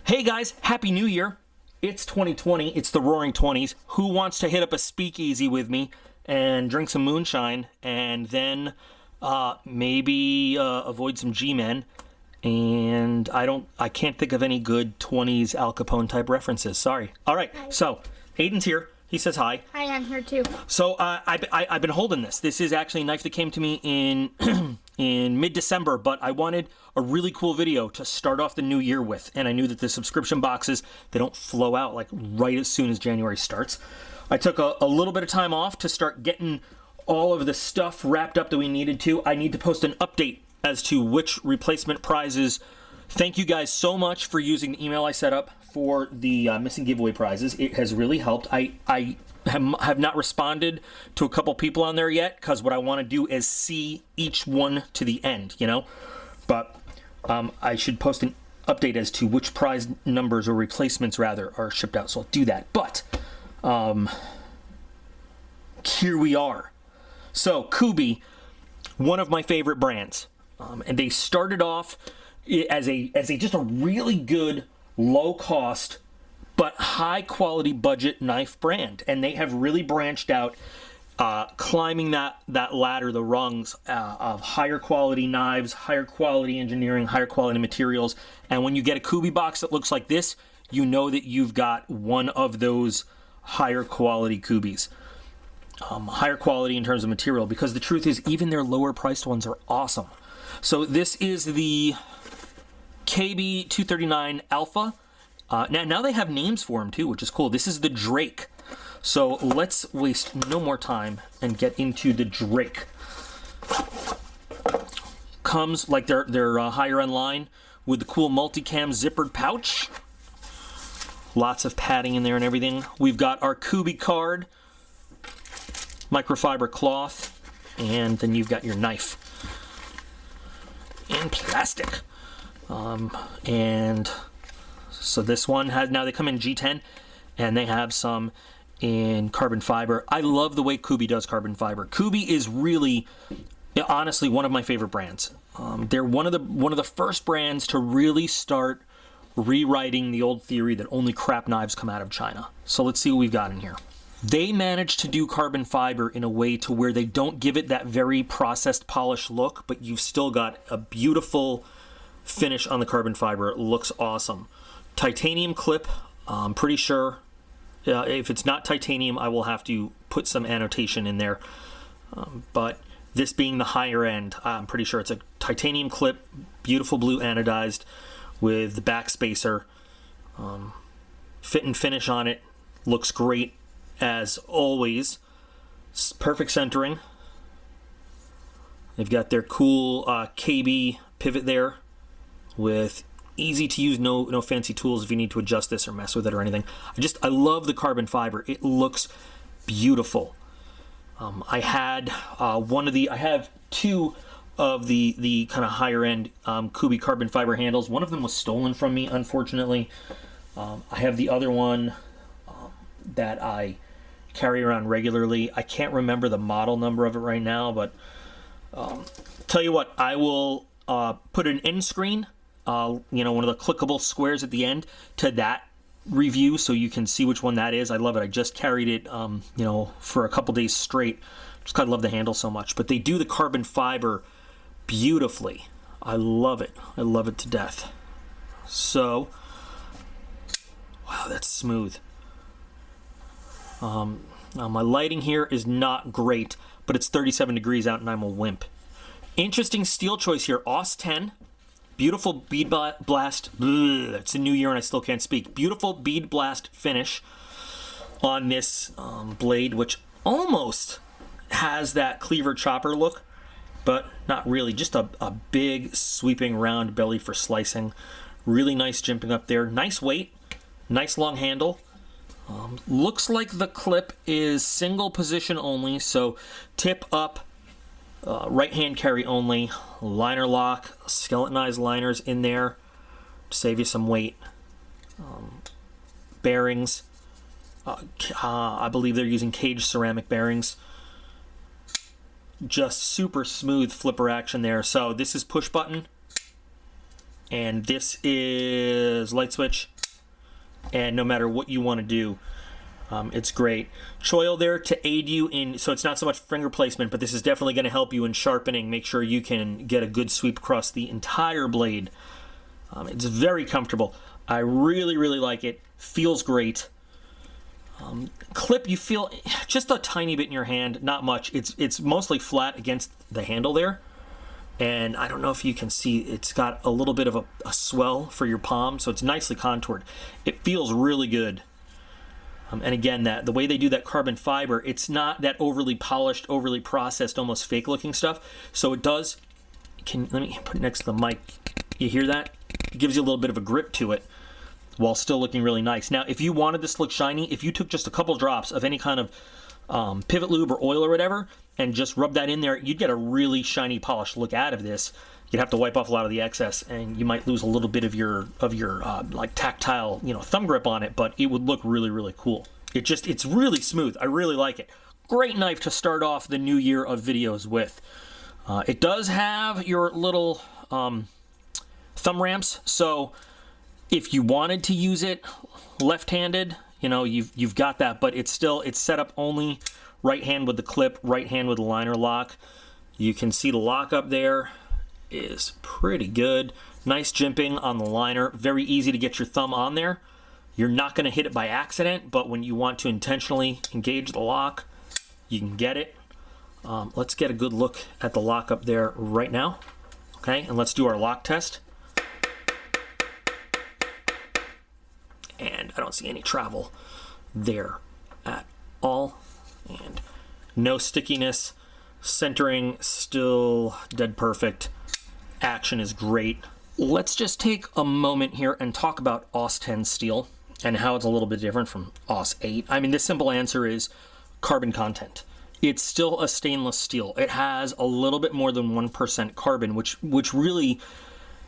Hey guys, Happy New Year. It's 2020, it's the Roaring 20s. Who wants to hit up a speakeasy with me and drink some moonshine and then maybe avoid some G-men? And I can't think of any good 20s Al Capone type references. Sorry. All right, so Aiden's here. He says hi. Hi, I'm here too. So I've been holding this. This is actually a knife that came to me in in mid-December, but I wanted a really cool video to start off the new year with, and I knew that the subscription boxes, they don't flow out like right as soon as January starts. I took a little bit of time off to start getting all of the stuff wrapped up that we needed to. I need to post an update as to which replacement prizes. Thank you guys so much for using the email I set up for the missing giveaway prizes. It has really helped. I have not responded to a couple people on there yet because what I want to do is see each one to the end, you know? But I should post an update as to which prize numbers or replacements rather are shipped out, so I'll do that. But here we are. So Kubey, one of my favorite brands, and they started off as just a really good low cost but high quality budget knife brand, and they have really branched out, climbing that ladder, the rungs of higher quality knives, higher quality engineering, higher quality materials. And when you get a Kubey box that looks like this, you know that you've got one of those higher quality Kubeys. Higher quality in terms of material, because the truth is even their lower priced ones are awesome. So this is the KU239 Alpha. Now they have names for them too, which is cool. This is the Drake. So let's waste no more time and get into the Drake. Comes like their higher end line with the cool multicam zippered pouch. Lots of padding in there and everything. We've got our Kubey card, microfiber cloth, and then you've got your knife in plastic. And so this one has, now they come in G10 and they have some in carbon fiber. I love the way Kubey does carbon fiber. Kubey is really, honestly, one of my favorite brands. They're one of the first brands to really start rewriting the old theory that only crap knives come out of China. So let's see what we've got in here. They managed to do carbon fiber in a way to where they don't give it that very processed, polished look, but you've still got a beautiful finish on the carbon fiber. It looks awesome. Titanium clip, I'm pretty sure. If it's not titanium, I will have to put some annotation in there. But this being the higher end, I'm pretty sure it's a titanium clip, beautiful blue anodized with the back spacer. Fit and finish on it looks great as always. Perfect centering. They've got their cool KB pivot there with easy to use, no fancy tools if you need to adjust this or mess with it or anything. I love the carbon fiber. It looks beautiful. I have two of the kind of higher end Kubey carbon fiber handles. One of them was stolen from me, unfortunately. I have the other one that I carry around regularly. I can't remember the model number of it right now, but tell you what, I will put an end screen, one of the clickable squares at the end to that review so you can see which one that is. I love it. I just carried it, for a couple days straight. Just kind of love the handle so much. But they do the carbon fiber beautifully. I love it. I love it to death. So, wow, that's smooth. Now my lighting here is not great, but it's 37 degrees out and I'm a wimp. Interesting steel choice here. AUS 10. Beautiful bead blast. It's a new year and I still can't speak. Beautiful bead blast finish on this blade, which almost has that cleaver chopper look, but not really. Just a big sweeping round belly for slicing. Really nice jimping up there. Nice weight. Nice long handle. Looks like the clip is single position only, so tip up. Right hand carry only, liner lock, skeletonized liners in there to save you some weight. Bearings, I believe they're using cage ceramic bearings. Just super smooth flipper action there. So this is push button, and this is light switch, and no matter what you want to do, it's great. Choil there to aid you in, so it's not so much finger placement, but this is definitely going to help you in sharpening. Make sure you can get a good sweep across the entire blade. It's very comfortable. I really, really like it. Feels great. Clip, you feel just a tiny bit in your hand, not much. It's mostly flat against the handle there. And I don't know if you can see, it's got a little bit of a swell for your palm, so it's nicely contoured. It feels really good. And again, the way they do that carbon fiber, it's not that overly polished, overly processed, almost fake looking stuff. So it does, let me put it next to the mic. You hear that? It gives you a little bit of a grip to it while still looking really nice. Now, if you wanted this to look shiny, if you took just a couple drops of any kind of pivot lube or oil or whatever, and just rub that in there, you'd get a really shiny, polished look out of this. You'd have to wipe off a lot of the excess, and you might lose a little bit of your like tactile, thumb grip on it, but it would look really, really cool. It's really smooth. I really like it. Great knife to start off the new year of videos with. It does have your little thumb ramps, so if you wanted to use it left-handed, you've got that, but it's set up only right hand with the clip, right hand with the liner lock. You can see the lock up there is pretty good. Nice jimping on the liner. Very easy to get your thumb on there. You're not going to hit it by accident, but when you want to intentionally engage the lock, you can get it. Let's get a good look at the lock up there right now. Okay, and let's do our lock test. And I don't see any travel there at all. And no stickiness. Centering still dead perfect. Action is great. Let's just take a moment here and talk about AUS 10 steel and how it's a little bit different from AUS 8. I mean, the simple answer is carbon content. It's still a stainless steel. It has a little bit more than 1% carbon, which really,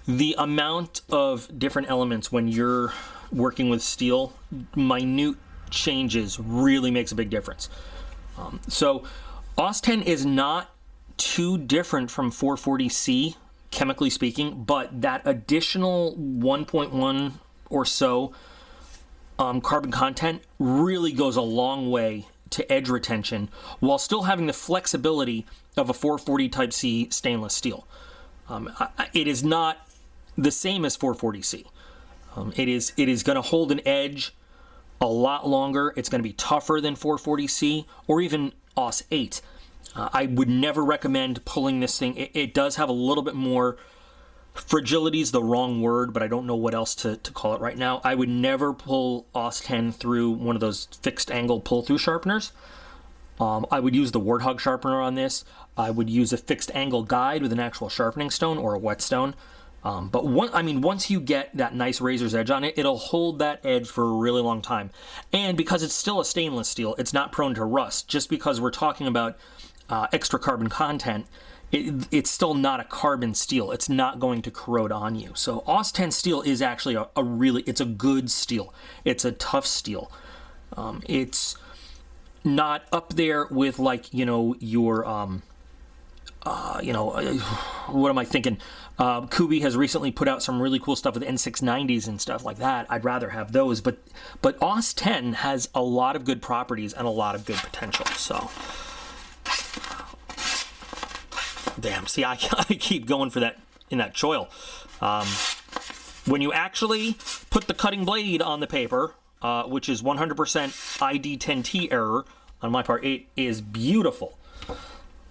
the amount of different elements when you're working with steel, minute changes really makes a big difference. So AUS 10 is not too different from 440C, chemically speaking, but that additional 1.1 or so carbon content really goes a long way to edge retention while still having the flexibility of a 440 type C stainless steel. It is not the same as 440C. It is going to hold an edge a lot longer. It's going to be tougher than 440C or even AUS 8. I would never recommend pulling this thing. It does have a little bit more, fragility is the wrong word, but I don't know what else to call it right now. I would never pull AUS 10 through one of those fixed angle pull-through sharpeners. I would use the Warthog sharpener on this. I would use a fixed angle guide with an actual sharpening stone or a whetstone. But once you get that nice razor's edge on it, it'll hold that edge for a really long time. And because it's still a stainless steel, it's not prone to rust. Just because we're talking about extra carbon content, it's still not a carbon steel. It's not going to corrode on you. So AUS 10 steel is actually it's a good steel. It's a tough steel. It's not up there with your what am I thinking? Kubey has recently put out some really cool stuff with N690s and stuff like that. I'd rather have those, but AUS 10 has a lot of good properties and a lot of good potential. So, damn. See, I keep going for that in that choil. When you actually put the cutting blade on the paper, which is 100% ID10T error on my part, it is beautiful.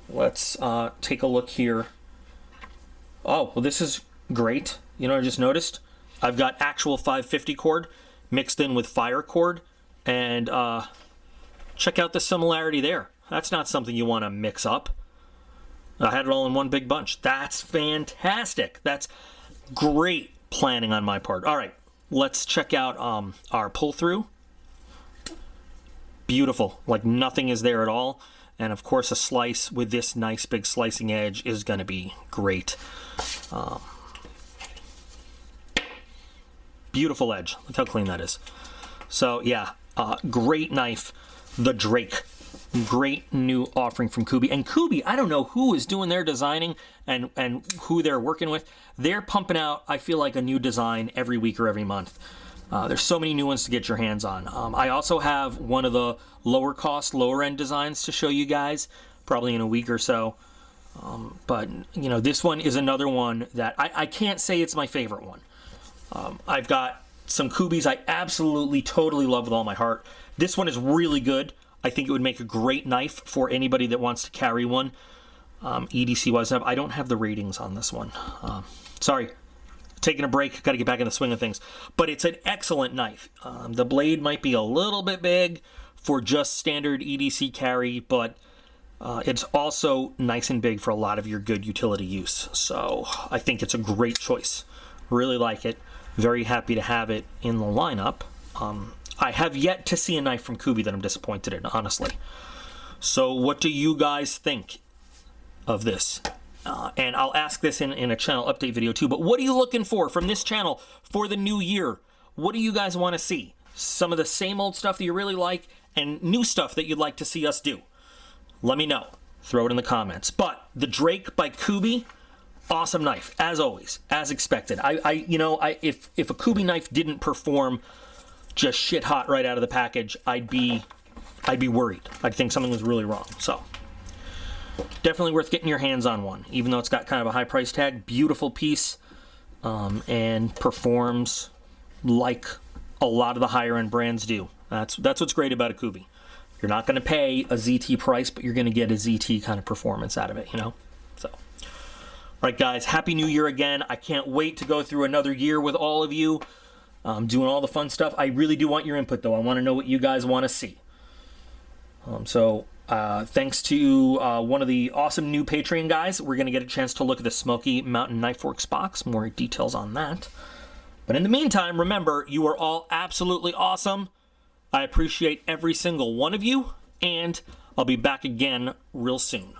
Let's take a look here. Oh, well, this is great. You know, I just noticed I've got actual 550 cord mixed in with fire cord, and check out the similarity there. That's not something you want to mix up. I had it all in one big bunch. That's fantastic. That's great planning on my part. All right, let's check out our pull-through. Beautiful. Like nothing is there at all. And of course, a slice with this nice big slicing edge is going to be great. Beautiful edge. Look how clean that is. So yeah, great knife. The Drake. Great new offering from Kubey. And Kubey, I don't know who is doing their designing and who they're working with. They're pumping out, I feel like, a new design every week or every month. There's so many new ones to get your hands on. I also have one of the lower cost, lower end designs to show you guys, probably in a week or so. But, you know, this one is another one that I can't say it's my favorite one. I've got some Kubeys I absolutely, totally love with all my heart. This one is really good. I think it would make a great knife for anybody that wants to carry one. EDC-wise, I don't have the ratings on this one. Sorry. Taking a break, got to get back in the swing of things. But it's an excellent knife. The blade might be a little bit big for just standard EDC carry, but it's also nice and big for a lot of your good utility use. So I think it's a great choice. Really like it. Very happy to have it in the lineup. I have yet to see a knife from Kubey that I'm disappointed in, honestly. So what do you guys think of this? And I'll ask this in a channel update video too, but what are you looking for from this channel for the new year? What do you guys want to see? Some of the same old stuff that you really like and new stuff that you'd like to see us do? Let me know. Throw it in the comments. But the Drake by Kubey, awesome knife, as always, as expected. If a Kubey knife didn't perform just shit hot right out of the package, I'd be worried. I'd think something was really wrong. So definitely worth getting your hands on one, even though it's got kind of a high price tag. Beautiful piece, and performs like a lot of the higher end brands do. That's what's great about a Kubey. You're not going to pay a ZT price, but you're going to get a ZT kind of performance out of it, you know? So, all right, guys, Happy New Year again. I can't wait to go through another year with all of you, doing all the fun stuff. I really do want your input, though. I want to know what you guys want to see. Thanks to one of the awesome new Patreon guys, we're going to get a chance to look at the Smoky Mountain Knife Works box. More details on that. But in the meantime, remember, you are all absolutely awesome. I appreciate every single one of you, and I'll be back again real soon.